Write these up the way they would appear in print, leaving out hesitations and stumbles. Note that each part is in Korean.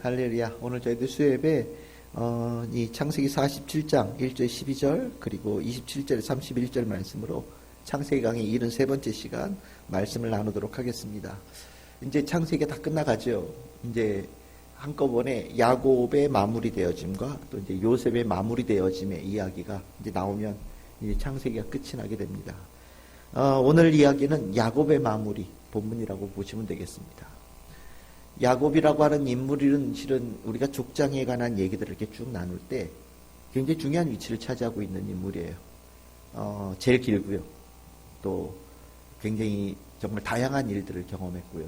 할렐루야. 오늘 저희들 수요예배 이 창세기 47장 1절 12절 그리고 27절 31절 말씀으로 창세기 강의 73번째 시간 말씀을 나누도록 하겠습니다. 이제 창세기가 다 끝나가죠. 이제 한꺼번에 야곱의 마무리되어짐과 또 이제 요셉의 마무리되어짐의 이야기가 이제 나오면 이제 창세기가 끝이 나게 됩니다. 오늘 이야기는 야곱의 마무리 본문이라고 보시면 되겠습니다. 야곱이라고 하는 인물은 실은 우리가 족장에 관한 얘기들을 이렇게 쭉 나눌 때 굉장히 중요한 위치를 차지하고 있는 인물이에요. 제일 길고요. 또 굉장히 정말 다양한 일들을 경험했고요.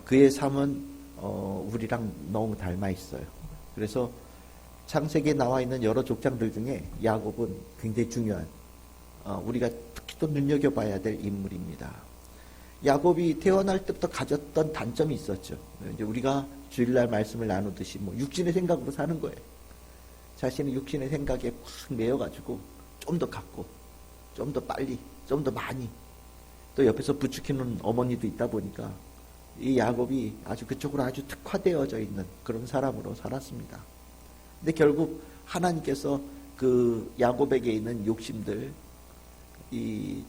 그의 삶은 우리랑 너무 닮아 있어요. 그래서 창세기에 나와 있는 여러 족장들 중에 야곱은 굉장히 중요한 우리가 특히 또 눈여겨봐야 될 인물입니다. 야곱이 태어날 때부터 가졌던 단점이 있었죠. 이제 우리가 주일날 말씀을 나누듯이 육신의 생각으로 사는 거예요. 자신의 육신의 생각에 확 매여가지고 좀 더 갖고, 좀 더 빨리, 좀 더 많이. 또 옆에서 부추기는 어머니도 있다 보니까 이 야곱이 아주 그쪽으로 아주 특화되어져 있는 그런 사람으로 살았습니다. 근데 결국 하나님께서 그 야곱에게 있는 욕심들, 이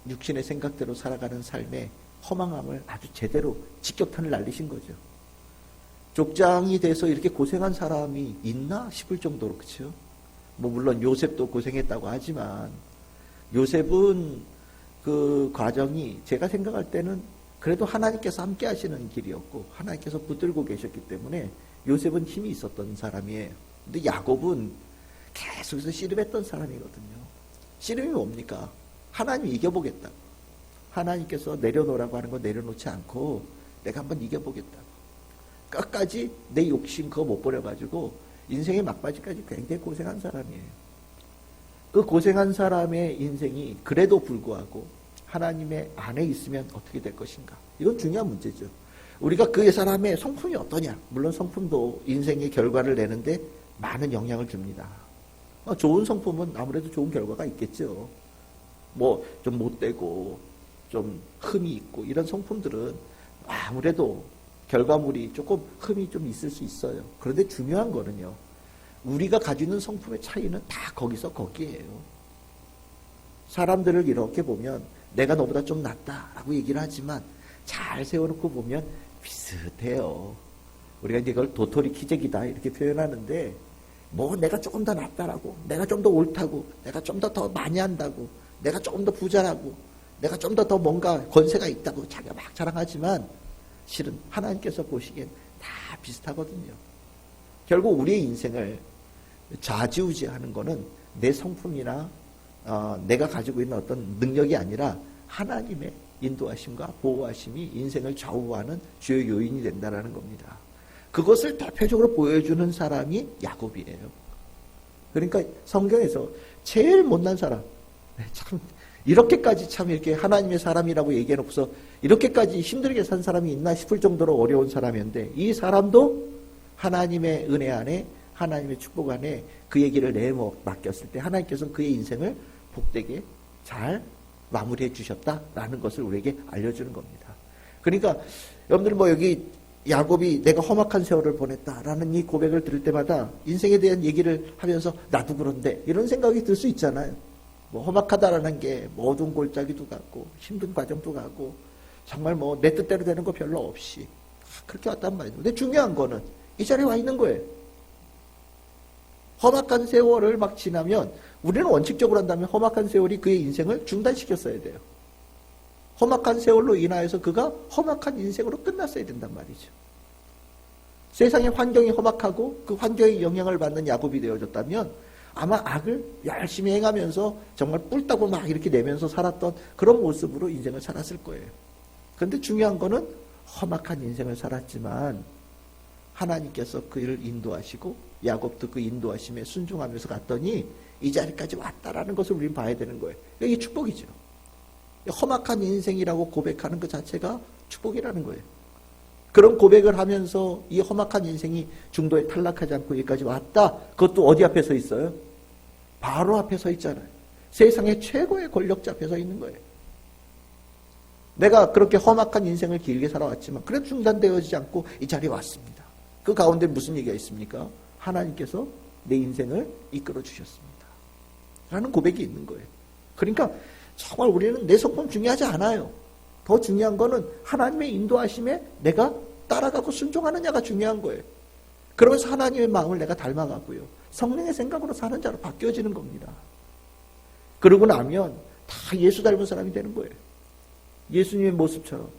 육신의 생각대로 살아가는 삶의 허망함을 아주 제대로 직격탄을 날리신 거죠. 족장이 돼서 이렇게 고생한 사람이 있나 싶을 정도로, 그렇죠? 물론 요셉도 고생했다고 하지만 요셉은 그 과정이 제가 생각할 때는 그래도 하나님께서 함께 하시는 길이었고 하나님께서 붙들고 계셨기 때문에 요셉은 힘이 있었던 사람이에요. 근데 야곱은 계속해서 씨름했던 사람이거든요. 씨름이 뭡니까? 하나님 이겨보겠다고. 하나님께서 내려놓으라고 하는 거 내려놓지 않고 내가 한번 이겨보겠다고. 끝까지 내 욕심 그거 못 버려가지고 인생의 막바지까지 굉장히 고생한 사람이에요. 그 고생한 사람의 인생이 그래도 불구하고 하나님의 안에 있으면 어떻게 될 것인가. 이건 중요한 문제죠. 우리가 그 사람의 성품이 어떠냐. 물론 성품도 인생의 결과를 내는데 많은 영향을 줍니다. 좋은 성품은 아무래도 좋은 결과가 있겠죠. 좀 못되고 좀 흠이 있고 이런 성품들은 아무래도 결과물이 조금 흠이 좀 있을 수 있어요. 그런데 중요한 거는요. 우리가 가지고 있는 성품의 차이는 다 거기에요. 사람들을 이렇게 보면 내가 너보다 좀 낫다라고 얘기를 하지만 잘 세워놓고 보면 비슷해요. 우리가 이제 그걸 도토리 키재기다 이렇게 표현하는데 내가 조금 더 낫다라고, 내가 좀 더 옳다고, 내가 좀 더 많이 한다고, 내가 조금 더 부자라고, 내가 좀 더 뭔가 권세가 있다고 자기가 막 자랑하지만 실은 하나님께서 보시기엔 다 비슷하거든요. 결국 우리의 인생을 좌지우지하는 거는 내 성품이나 내가 가지고 있는 어떤 능력이 아니라 하나님의 인도하심과 보호하심이 인생을 좌우하는 주요 요인이 된다는 겁니다. 그것을 대표적으로 보여주는 사람이 야곱이에요. 그러니까 성경에서 제일 못난 사람, 참 이렇게까지 참 이렇게 하나님의 사람이라고 얘기해놓고서 이렇게까지 힘들게 산 사람이 있나 싶을 정도로 어려운 사람이었는데 이 사람도 하나님의 은혜 안에 하나님의 축복 안에 그 얘기를 맡겼을 때 하나님께서 그의 인생을 복되게 잘 마무리해 주셨다라는 것을 우리에게 알려주는 겁니다. 그러니까 여러분들 여기 야곱이 내가 험악한 세월을 보냈다라는 이 고백을 들을 때마다 인생에 대한 얘기를 하면서 나도 그런데 이런 생각이 들 수 있잖아요. 험악하다라는 게 어두운 골짜기도 가고 힘든 과정도 가고 정말 내 뜻대로 되는 거 별로 없이 그렇게 왔단 말이죠. 근데 중요한 거는 이 자리에 와 있는 거예요. 험악한 세월을 막 지나면 우리는 원칙적으로 한다면 험악한 세월이 그의 인생을 중단시켰어야 돼요. 험악한 세월로 인하여서 그가 험악한 인생으로 끝났어야 된단 말이죠. 세상의 환경이 험악하고 그 환경의 영향을 받는 야곱이 되어졌다면 아마 악을 열심히 행하면서 정말 뿔따고 막 이렇게 내면서 살았던 그런 모습으로 인생을 살았을 거예요. 그런데 중요한 거는 험악한 인생을 살았지만 하나님께서 그를 인도하시고 야곱도 그 인도하심에 순종하면서 갔더니 이 자리까지 왔다라는 것을 우리는 봐야 되는 거예요. 이게 축복이죠. 험악한 인생이라고 고백하는 것 자체가 축복이라는 거예요. 그런 고백을 하면서 이 험악한 인생이 중도에 탈락하지 않고 여기까지 왔다. 그것도 어디 앞에 서 있어요? 바로 앞에 서 있잖아요. 세상의 최고의 권력자 앞에 서 있는 거예요. 내가 그렇게 험악한 인생을 길게 살아왔지만 그래도 중단되어지지 않고 이 자리에 왔습니다. 그 가운데 무슨 얘기가 있습니까? 하나님께서 내 인생을 이끌어 주셨습니다. 라는 고백이 있는 거예요. 그러니까 정말 우리는 내 성품 중요하지 않아요. 더 중요한 거는 하나님의 인도하심에 내가 따라가고 순종하느냐가 중요한 거예요. 그러면서 하나님의 마음을 내가 닮아가고요. 성령의 생각으로 사는 자로 바뀌어지는 겁니다. 그러고 나면 다 예수 닮은 사람이 되는 거예요. 예수님의 모습처럼,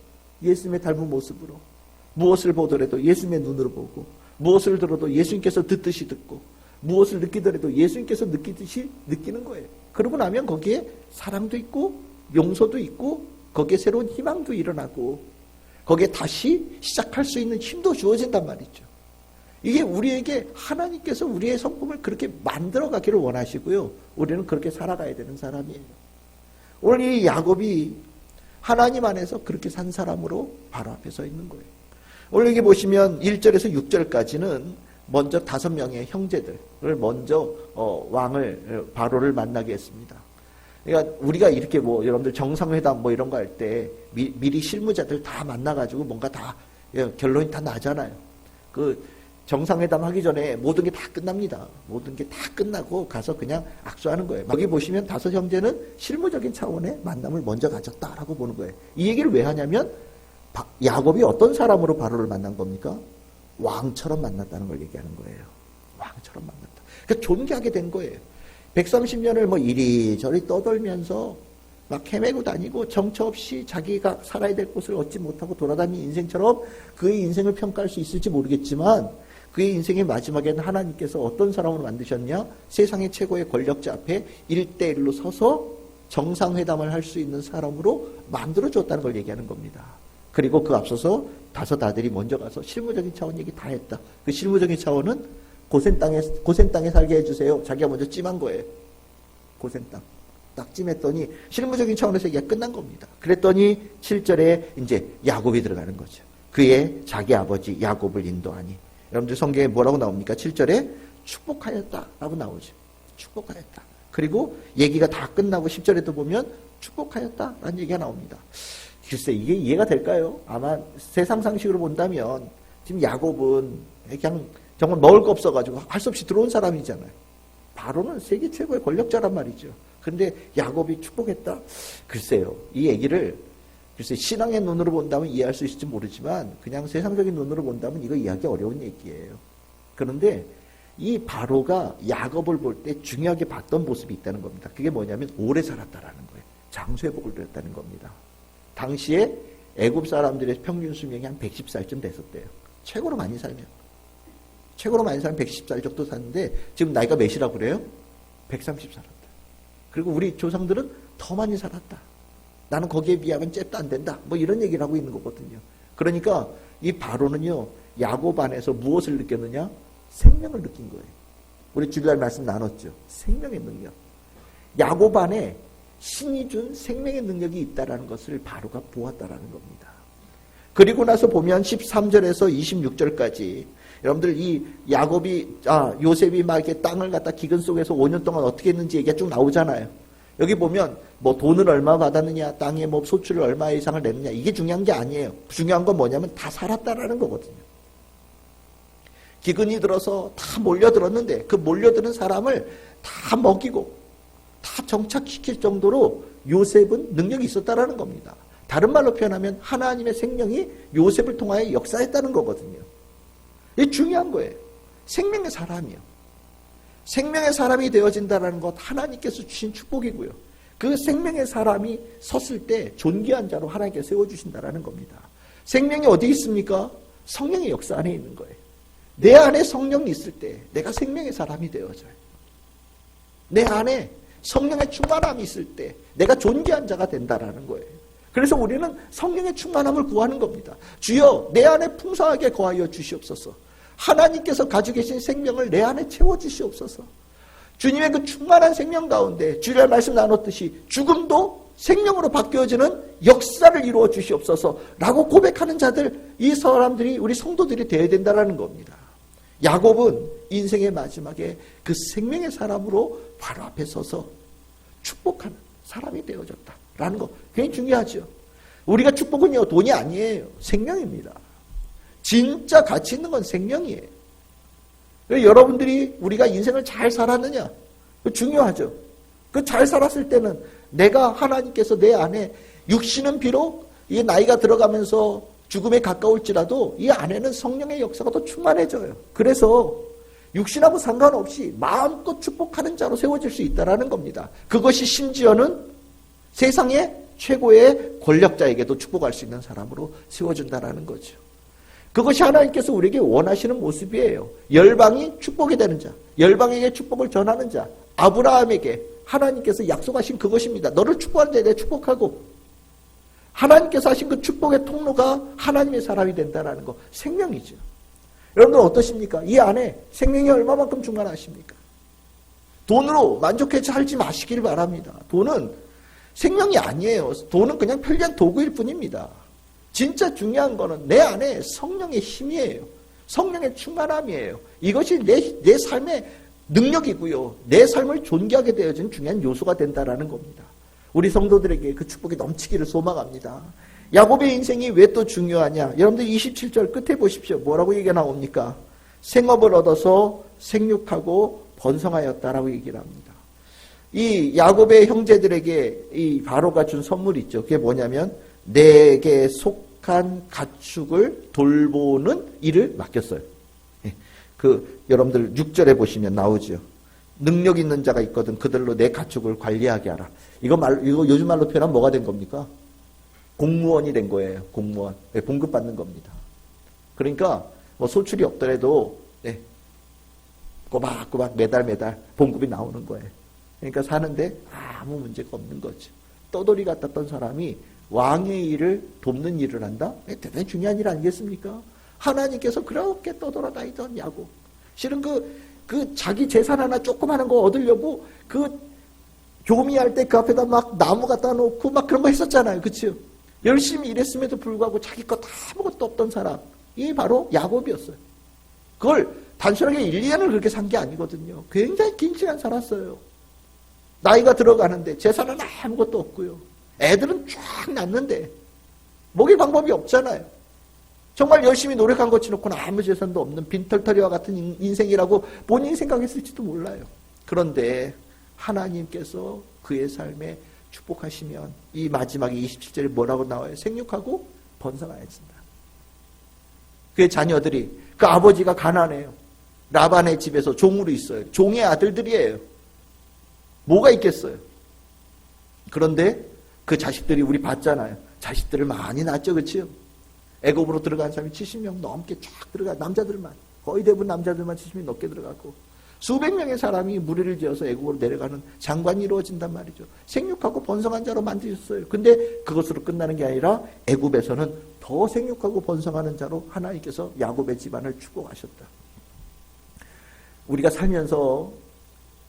예수님의 닮은 모습으로 무엇을 보더라도 예수님의 눈으로 보고, 무엇을 들어도 예수님께서 듣듯이 듣고, 무엇을 느끼더라도 예수님께서 느끼듯이 느끼는 거예요. 그러고 나면 거기에 사랑도 있고 용서도 있고 거기에 새로운 희망도 일어나고 거기에 다시 시작할 수 있는 힘도 주어진단 말이죠. 이게 우리에게 하나님께서 우리의 성품을 그렇게 만들어 가기를 원하시고요. 우리는 그렇게 살아가야 되는 사람이에요. 오늘 이 야곱이 하나님 안에서 그렇게 산 사람으로 바로 앞에 서 있는 거예요. 오늘 여기 보시면 1절에서 6절까지는 먼저 5명의 형제들을 먼저 왕을 바로를 만나게 했습니다. 그러니까 우리가 이렇게 뭐 여러분들 정상회담 뭐 이런 거 할 때 미리 실무자들 다 만나가지고 뭔가 다 결론이 다 나잖아요. 그 정상회담 하기 전에 모든 게 다 끝납니다. 모든 게 다 끝나고 가서 그냥 악수하는 거예요. 여기 보시면 5 형제는 실무적인 차원의 만남을 먼저 가졌다라고 보는 거예요. 이 얘기를 왜 하냐면 야곱이 어떤 사람으로 바로를 만난 겁니까? 왕처럼 만났다는 걸 얘기하는 거예요. 왕처럼 만났다. 그러니까 존귀하게 된 거예요. 130년을 뭐 이리저리 떠돌면서 막 헤매고 다니고 정처 없이 자기가 살아야 될 곳을 얻지 못하고 돌아다니는 인생처럼 그의 인생을 평가할 수 있을지 모르겠지만 그의 인생의 마지막에는 하나님께서 어떤 사람으로 만드셨냐? 세상의 최고의 권력자 앞에 1대1로 서서 정상회담을 할 수 있는 사람으로 만들어줬다는 걸 얘기하는 겁니다. 그리고 그 앞서서 5 아들이 먼저 가서 실무적인 차원 얘기 다 했다. 그 실무적인 차원은 고센 땅에 살게 해주세요. 자기가 먼저 찜한 거예요. 고센 땅. 딱 찜했더니 실무적인 차원에서 얘기가 끝난 겁니다. 그랬더니 7절에 이제 야곱이 들어가는 거죠. 그의 자기 아버지 야곱을 인도하니. 여러분들 성경에 뭐라고 나옵니까? 7절에 축복하였다라고 나오죠. 축복하였다. 그리고 얘기가 다 끝나고 10절에도 보면 축복하였다라는 얘기가 나옵니다. 글쎄 이게 이해가 될까요? 아마 세상 상식으로 본다면 지금 야곱은 그냥 정말 먹을 거 없어가지고 할 수 없이 들어온 사람이잖아요. 바로는 세계 최고의 권력자란 말이죠. 그런데 야곱이 축복했다? 글쎄요. 이 얘기를 글쎄 신앙의 눈으로 본다면 이해할 수 있을지 모르지만 그냥 세상적인 눈으로 본다면 이거 이해하기 어려운 얘기예요. 그런데 이 바로가 야곱을 볼 때 중요하게 봤던 모습이 있다는 겁니다. 그게 뭐냐면 오래 살았다라는 거예요. 장수의 복을 누렸다는 겁니다. 당시에 애굽 사람들의 평균 수명이 한 110살쯤 됐었대요. 최고로 많이 살면. 최고로 많이 살면 110살 정도 사는데 지금 나이가 몇이라고 그래요? 130 살았다. 그리고 우리 조상들은 더 많이 살았다. 나는 거기에 비하면 잽도 안 된다. 뭐 이런 얘기를 하고 있는 거거든요. 그러니까 이 바로는요. 야곱 안에서 무엇을 느꼈느냐? 생명을 느낀 거예요. 우리 주일날 말씀 나눴죠. 생명의 능력. 야곱 안에 신이 준 생명의 능력이 있다라는 것을 바로가 보았다라는 겁니다. 그리고 나서 보면 13절에서 26절까지 여러분들 이 요셉이 막 이렇게 땅을 갖다 기근 속에서 5년 동안 어떻게 했는지 얘기가 쭉 나오잖아요. 여기 보면 뭐 돈을 얼마 받았느냐, 땅에 뭐 소출을 얼마 이상을 냈느냐 이게 중요한 게 아니에요. 중요한 건 뭐냐면 다 살았다라는 거거든요. 기근이 들어서 다 몰려들었는데 그 몰려드는 사람을 다 먹이고 다 정착시킬 정도로 요셉은 능력이 있었다라는 겁니다. 다른 말로 표현하면 하나님의 생명이 요셉을 통하여 역사했다는 거거든요. 이게 중요한 거예요. 생명의 사람이요. 생명의 사람이 되어진다는 것 하나님께서 주신 축복이고요. 그 생명의 사람이 섰을 때 존귀한 자로 하나님께서 세워주신다는 겁니다. 생명이 어디 있습니까? 성령의 역사 안에 있는 거예요. 내 안에 성령이 있을 때 내가 생명의 사람이 되어져요. 내 안에 성령의 충만함이 있을 때 내가 존귀한 자가 된다라는 거예요. 그래서 우리는 성령의 충만함을 구하는 겁니다. 주여 내 안에 풍성하게 거하여 주시옵소서. 하나님께서 가지고 계신 생명을 내 안에 채워주시옵소서. 주님의 그 충만한 생명 가운데 주일날 말씀 나눴듯이 죽음도 생명으로 바뀌어지는 역사를 이루어 주시옵소서 라고 고백하는 자들, 이 사람들이 우리 성도들이 되어야 된다는 겁니다. 야곱은 인생의 마지막에 그 생명의 사람으로 바로 앞에 서서 축복하는 사람이 되어졌다라는 거 굉장히 중요하죠. 우리가 축복은요 돈이 아니에요. 생명입니다. 진짜 가치 있는 건 생명이에요. 여러분들이 우리가 인생을 잘 살았느냐? 중요하죠. 그 잘 살았을 때는 내가 하나님께서 내 안에 육신은 비록 이 나이가 들어가면서 죽음에 가까울지라도 이 안에는 성령의 역사가 더 충만해져요. 그래서 육신하고 상관없이 마음껏 축복하는 자로 세워질 수 있다는 겁니다. 그것이 심지어는 세상의 최고의 권력자에게도 축복할 수 있는 사람으로 세워준다는 거죠. 그것이 하나님께서 우리에게 원하시는 모습이에요. 열방이 축복이 되는 자, 열방에게 축복을 전하는 자, 아브라함에게 하나님께서 약속하신 그것입니다. 너를 축복하는 자에 대해 축복하고 하나님께서 하신 그 축복의 통로가 하나님의 사람이 된다는 거, 생명이죠. 여러분들 어떠십니까? 이 안에 생명이 얼마만큼 중요하십니까? 돈으로 만족해 살지 마시길 바랍니다. 돈은 생명이 아니에요. 돈은 그냥 편리한 도구일 뿐입니다. 진짜 중요한 거는 내 안에 성령의 힘이에요. 성령의 충만함이에요. 이것이 내 삶의 능력이고요. 내 삶을 존귀하게 되어진 중요한 요소가 된다는 겁니다. 우리 성도들에게 그 축복이 넘치기를 소망합니다. 야곱의 인생이 왜 또 중요하냐? 여러분들 27절 끝에 보십시오. 뭐라고 얘기가 나옵니까? 생업을 얻어서 생육하고 번성하였다라고 얘기를 합니다. 이 야곱의 형제들에게 이 바로가 준 선물이 있죠. 그게 뭐냐면 내게 속한 가축을 돌보는 일을 맡겼어요. 여러분들 6절에 보시면 나오죠. 능력 있는 자가 있거든 그들로 내 가축을 관리하게 하라. 이거 요즘 말로 표현하면 뭐가 된 겁니까? 공무원이 된 거예요. 공무원. 네, 봉급받는 겁니다. 그러니까 뭐 소출이 없더라도 네, 꼬박꼬박 매달 봉급이 나오는 거예요. 그러니까 사는데 아무 문제가 없는 거죠. 떠돌이 같았던 사람이 왕의 일을 돕는 일을 한다? 대단히 중요한 일 아니겠습니까? 하나님께서 그렇게 떠돌아다니던 야곱. 실은 그 자기 재산 하나 조그마한 거 얻으려고 그 교미할 때 그 앞에다 막 나무 갖다 놓고 막 그런 거 했었잖아요. 그치요? 열심히 일했음에도 불구하고 자기 것 아무것도 없던 사람이 바로 야곱이었어요. 그걸 단순하게 1, 2년을 그렇게 산 게 아니거든요. 굉장히 긴 시간 살았어요. 나이가 들어가는데 재산은 아무것도 없고요. 애들은 쫙 낳는데 먹일 방법이 없잖아요. 정말 열심히 노력한 것 치놓고는 아무 재산도 없는 빈털터리와 같은 인생이라고 본인이 생각했을지도 몰라요. 그런데 하나님께서 그의 삶에 축복하시면 이 마지막에 27절에 뭐라고 나와요? 생육하고 번성하여진다. 그의 자녀들이 그 아버지가 가난해요. 라반의 집에서 종으로 있어요. 종의 아들들이에요. 뭐가 있겠어요? 그런데 그 자식들이 우리 봤잖아요. 자식들을 많이 낳았죠. 그렇죠? 애굽으로 들어간 사람이 70명 넘게 쫙 들어가. 남자들만. 거의 대부분 남자들만 70명 넘게 들어가고 수백 명의 사람이 무리를 지어서 애굽으로 내려가는 장관이 이루어진단 말이죠. 생육하고 번성한 자로 만드셨어요. 근데 그것으로 끝나는 게 아니라 애굽에서는 더 생육하고 번성하는 자로 하나님께서 야곱의 집안을 축복하셨다. 우리가 살면서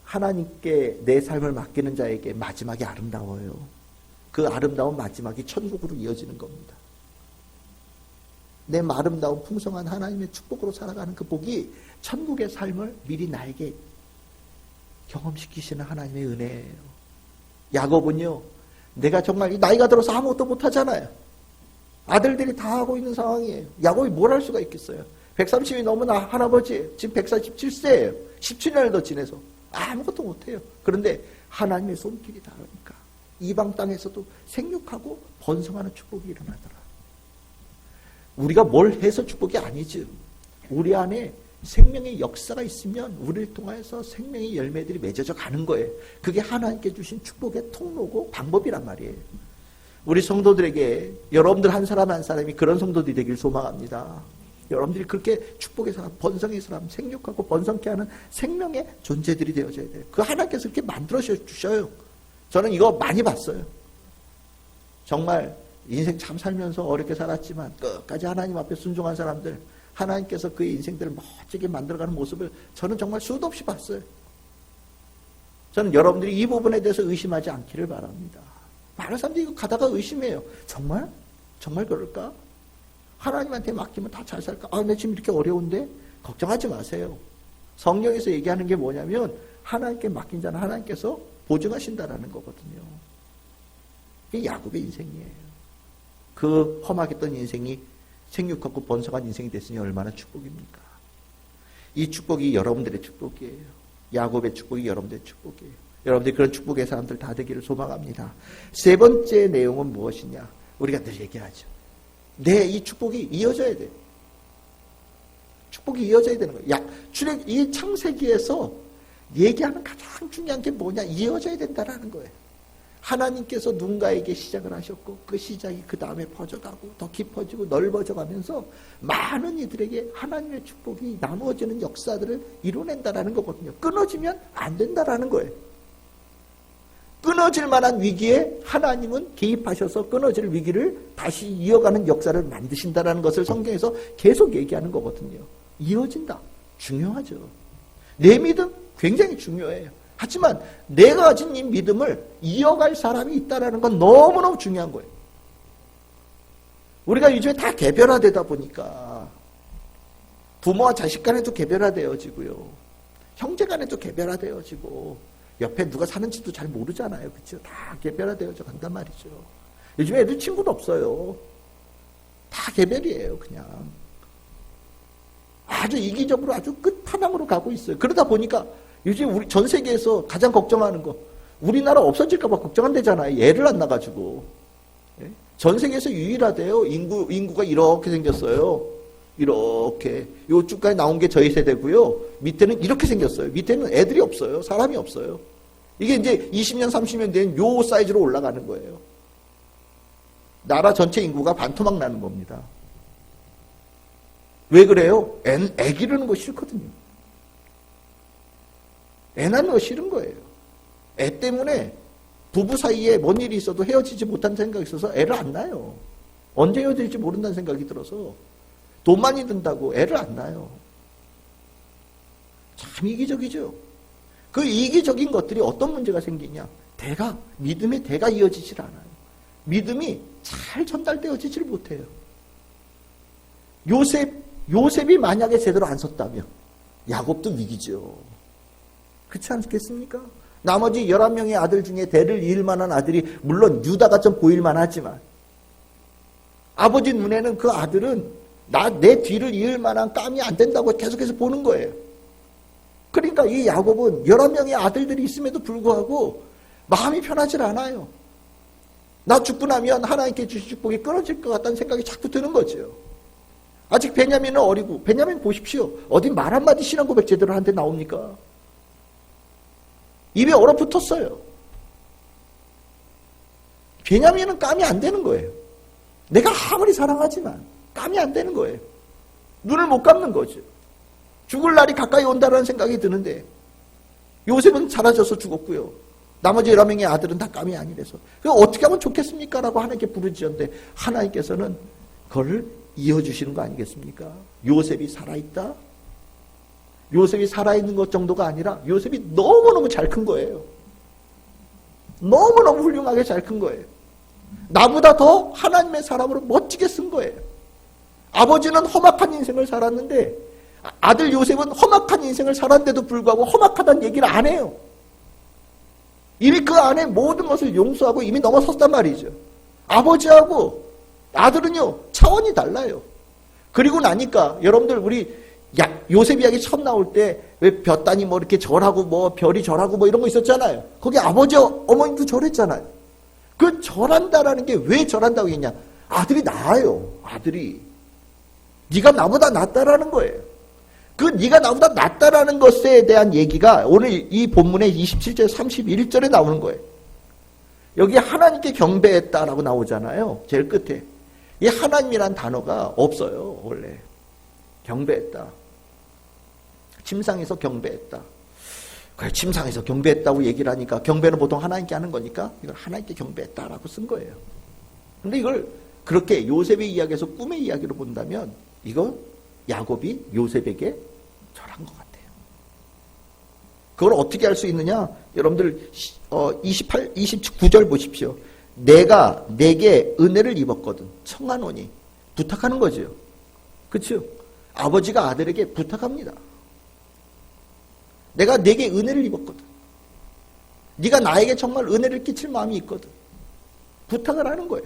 하나님께 내 삶을 맡기는 자에게 마지막이 아름다워요. 그 아름다운 마지막이 천국으로 이어지는 겁니다. 내 아름다운 풍성한 하나님의 축복으로 살아가는 그 복이 천국의 삶을 미리 나에게 경험시키시는 하나님의 은혜예요. 야곱은요, 내가 정말 이 나이가 들어서 아무것도 못하잖아요. 아들들이 다 하고 있는 상황이에요. 야곱이 뭘 할 수가 있겠어요? 130이 넘은 할아버지, 지금 147세예요. 17년을 더 지내서 아무것도 못해요. 그런데 하나님의 손길이 닿으니까 이방 땅에서도 생육하고 번성하는 축복이 일어나더라. 우리가 뭘 해서 축복이 아니지. 우리 안에 생명의 역사가 있으면 우리를 통해서 생명의 열매들이 맺어져 가는 거예요. 그게 하나님께 주신 축복의 통로고 방법이란 말이에요. 우리 성도들에게 여러분들 한 사람 한 사람이 그런 성도들이 되길 소망합니다. 여러분들이 그렇게 축복의 사람, 번성의 사람, 생육하고 번성케 하는 생명의 존재들이 되어져야 돼요. 그 하나님께서 그렇게 만들어 주셔요. 저는 이거 많이 봤어요. 정말 인생 참 살면서 어렵게 살았지만 끝까지 하나님 앞에 순종한 사람들, 하나님께서 그의 인생들을 멋지게 만들어가는 모습을 저는 정말 수도 없이 봤어요. 저는 여러분들이 이 부분에 대해서 의심하지 않기를 바랍니다. 많은 사람들이 이거 가다가 의심해요. 정말? 정말 그럴까? 하나님한테 맡기면 다 잘 살까? 내 지금 이렇게 어려운데? 걱정하지 마세요. 성경에서 얘기하는 게 뭐냐면 하나님께 맡긴 자는 하나님께서 보증하신다라는 거거든요. 이게 야곱의 인생이에요. 그 험악했던 인생이 생육하고 번성한 인생이 됐으니 얼마나 축복입니까? 이 축복이 여러분들의 축복이에요. 야곱의 축복이 여러분들의 축복이에요. 여러분들이 그런 축복의 사람들 다 되기를 소망합니다. 세 번째 내용은 무엇이냐? 우리가 늘 얘기하죠. 이 축복이 이어져야 돼요. 축복이 이어져야 되는 거예요. 이 창세기에서 얘기하는 가장 중요한 게 뭐냐? 이어져야 된다는 거예요. 하나님께서 누군가에게 시작을 하셨고 그 시작이 그 다음에 퍼져가고 더 깊어지고 넓어져 가면서 많은 이들에게 하나님의 축복이 나누어지는 역사들을 이뤄낸다는 거거든요. 끊어지면 안 된다는 거예요. 끊어질 만한 위기에 하나님은 개입하셔서 끊어질 위기를 다시 이어가는 역사를 만드신다는 것을 성경에서 계속 얘기하는 거거든요. 이어진다. 중요하죠. 내 믿음 굉장히 중요해요. 하지만 내가 가진 이 믿음을 이어갈 사람이 있다는 건 너무너무 중요한 거예요. 우리가 요즘에 다 개별화되다 보니까 부모와 자식 간에도 개별화되어지고요. 형제 간에도 개별화되어지고 옆에 누가 사는지도 잘 모르잖아요. 그렇죠? 다 개별화되어져 간단 말이죠. 요즘에 애들 친구도 없어요. 다 개별이에요. 그냥. 아주 이기적으로 아주 끝판왕으로 가고 있어요. 그러다 보니까 요즘 우리 전 세계에서 가장 걱정하는 거 우리나라 없어질까 봐 걱정한대잖아요. 애를 안 낳아가지고. 전 세계에서 유일하대요. 인구가 이렇게 생겼어요. 이렇게 요쪽까지 나온 게 저희 세대고요. 밑에는 이렇게 생겼어요. 밑에는 애들이 없어요. 사람이 없어요. 이게 이제 20년 30년 된 요 사이즈로 올라가는 거예요. 나라 전체 인구가 반토막 나는 겁니다. 왜 그래요? 애 기르는 거 싫거든요. 애 낳는 거 싫은 거예요. 애 때문에 부부 사이에 뭔 일이 있어도 헤어지지 못한 생각이 있어서 애를 안 낳아요. 언제 헤어질지 모른다는 생각이 들어서 돈 많이 든다고 애를 안 낳아요. 참 이기적이죠. 그 이기적인 것들이 어떤 문제가 생기냐? 믿음의 대가 이어지질 않아요. 믿음이 잘 전달되어지질 못해요. 요셉이 만약에 제대로 안 섰다면 야곱도 위기죠. 그렇지 않겠습니까? 나머지 11명의 아들 중에 대를 이을 만한 아들이 물론 유다가 좀 보일만 하지만 아버지 눈에는 그 아들은 내 뒤를 이을 만한 깜이 안 된다고 계속해서 보는 거예요. 그러니까 이 야곱은 11명의 아들들이 있음에도 불구하고 마음이 편하질 않아요. 나 죽고 나면 하나님께 주신 축복이 끊어질 것 같다는 생각이 자꾸 드는 거죠. 아직 베냐민은 어리고 베냐민 보십시오. 어디 말 한마디 신앙 고백 제대로 한테 나옵니까? 입에 얼어붙었어요. 베냐민은 깜이 안 되는 거예요. 내가 아무리 사랑하지만 깜이 안 되는 거예요. 눈을 못 감는 거죠. 죽을 날이 가까이 온다는 생각이 드는데 요셉은 사라져서 죽었고요. 나머지 11명의 아들은 다 깜이 아니래서 어떻게 하면 좋겠습니까? 라고 하나님께 부르짖었는데 하나님께서는 그걸 이어주시는 거 아니겠습니까? 요셉이 살아있다? 요셉이 살아있는 것 정도가 아니라 요셉이 너무너무 잘 큰 거예요. 너무너무 훌륭하게 잘 큰 거예요. 나보다 더 하나님의 사람으로 멋지게 쓴 거예요. 아버지는 험악한 인생을 살았는데 아들 요셉은 험악한 인생을 살았는데도 불구하고 험악하다는 얘기를 안 해요. 이미 그 안에 모든 것을 용서하고 이미 넘어섰단 말이죠. 아버지하고 아들은요 차원이 달라요. 그리고 나니까 여러분들 우리 요셉 이야기 처음 나올 때 왜 볕단이 뭐 이렇게 절하고 뭐 별이 절하고 뭐 이런 거 있었잖아요. 거기 아버지 어머님도 절했잖아요. 그 절한다라는 게 왜 절한다고 했냐? 아들이 나아요. 아들이 네가 나보다 낫다라는 거예요. 그 네가 나보다 낫다라는 것에 대한 얘기가 오늘 이 본문의 27절 31절에 나오는 거예요. 여기 하나님께 경배했다라고 나오잖아요. 제일 끝에. 이 하나님이란 단어가 없어요. 원래. 경배했다. 침상에서 경배했다. 그래, 침상에서 경배했다고 얘기를 하니까 경배는 보통 하나님께 하는 거니까 이걸 하나님께 경배했다라고 쓴 거예요. 근데 이걸 그렇게 요셉의 이야기에서 꿈의 이야기로 본다면 이거 야곱이 요셉에게 절한 것 같아요. 그걸 어떻게 할 수 있느냐? 여러분들 29절 보십시오. 내가 내게 은혜를 입었거든 청하노니 부탁하는 거죠. 그렇죠? 아버지가 아들에게 부탁합니다. 내가 내게 은혜를 입었거든. 네가 나에게 정말 은혜를 끼칠 마음이 있거든. 부탁을 하는 거예요.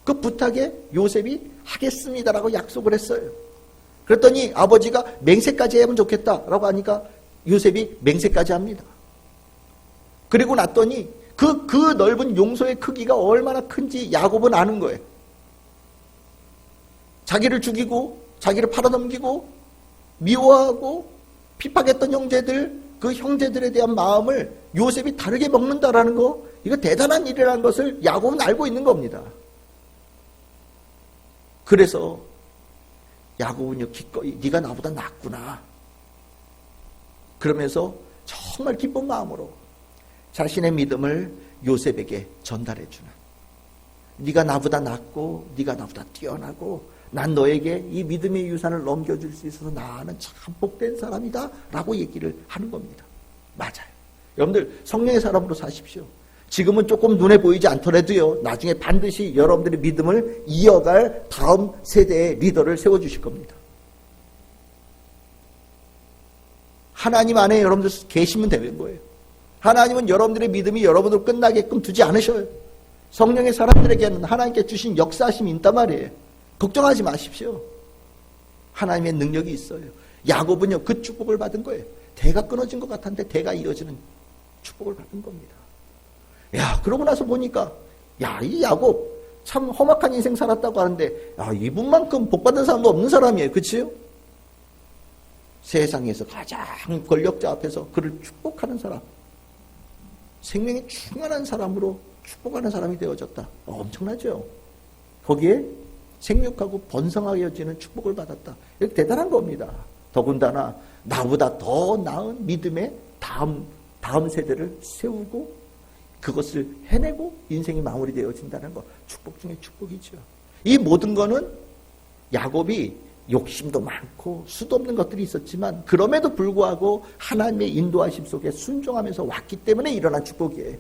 그 부탁에 요셉이 하겠습니다라고 약속을 했어요. 그랬더니 아버지가 맹세까지 하면 좋겠다라고 하니까 요셉이 맹세까지 합니다. 그리고 났더니 그 넓은 용소의 크기가 얼마나 큰지 야곱은 아는 거예요. 자기를 죽이고 자기를 팔아넘기고 미워하고 핍박했던 형제들, 그 형제들에 대한 마음을 요셉이 다르게 먹는다라는 거, 이거 대단한 일이라는 것을 야곱은 알고 있는 겁니다. 그래서 야곱은요 기꺼이 네가 나보다 낫구나 그러면서 정말 기쁜 마음으로 자신의 믿음을 요셉에게 전달해 주는, 네가 나보다 낫고 네가 나보다 뛰어나고 난 너에게 이 믿음의 유산을 넘겨줄 수 있어서 나는 참 복된 사람이다 라고 얘기를 하는 겁니다. 맞아요. 여러분들 성령의 사람으로 사십시오. 지금은 조금 눈에 보이지 않더라도요 나중에 반드시 여러분들의 믿음을 이어갈 다음 세대의 리더를 세워주실 겁니다. 하나님 안에 여러분들 계시면 되는 거예요. 하나님은 여러분들의 믿음이 여러분으로 끝나게끔 두지 않으셔요. 성령의 사람들에게는 하나님께 주신 역사하심이 있단 말이에요. 걱정하지 마십시오. 하나님의 능력이 있어요. 야곱은요 그 축복을 받은 거예요. 대가 끊어진 것 같았는데 대가 이어지는 축복을 받은 겁니다. 야, 그러고 나서 보니까 야, 이 야곱 참 험악한 인생 살았다고 하는데 야, 이분만큼 복받은 사람도 없는 사람이에요. 그치요? 세상에서 가장 권력자 앞에서 그를 축복하는 사람, 생명이 충만한 사람으로 축복하는 사람이 되어졌다. 엄청나죠? 거기에 생육하고 번성하게 여지는 축복을 받았다. 이렇게 대단한 겁니다. 더군다나 나보다 더 나은 믿음의 다음 세대를 세우고 그것을 해내고 인생이 마무리되어진다는 것, 축복 중에 축복이죠. 이 모든 거는 야곱이 욕심도 많고 수도 없는 것들이 있었지만 그럼에도 불구하고 하나님의 인도하심 속에 순종하면서 왔기 때문에 일어난 축복이에요.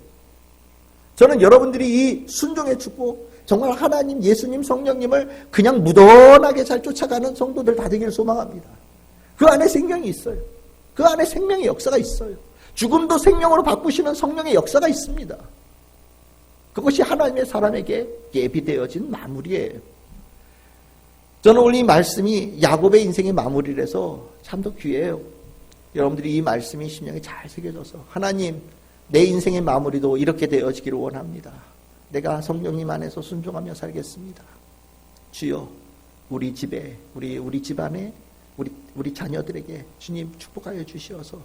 저는 여러분들이 이 순종의 축복, 정말 하나님, 예수님, 성령님을 그냥 무던하게 잘 쫓아가는 성도들 다 되기를 소망합니다. 그 안에 생명이 있어요. 그 안에 생명의 역사가 있어요. 죽음도 생명으로 바꾸시는 성령의 역사가 있습니다. 그것이 하나님의 사람에게 예비되어진 마무리예요. 저는 오늘 이 말씀이 야곱의 인생의 마무리라서 참 더 귀해요. 여러분들이 이 말씀이 심령에 잘 새겨져서 하나님, 내 인생의 마무리도 이렇게 되어지기를 원합니다. 내가 성령님 안에서 순종하며 살겠습니다. 주여, 우리 집에, 우리 집안에, 우리 자녀들에게 주님 축복하여 주시어서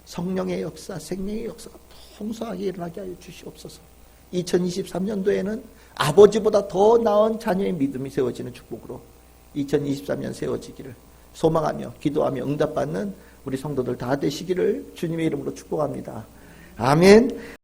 성령의 역사, 생명의 역사가 풍성하게 일어나게 하여 주시옵소서. 2023년도에는 아버지보다 더 나은 자녀의 믿음이 세워지는 축복으로 2023년 세워지기를 소망하며 기도하며 응답받는 우리 성도들 다 되시기를 주님의 이름으로 축복합니다. 아멘.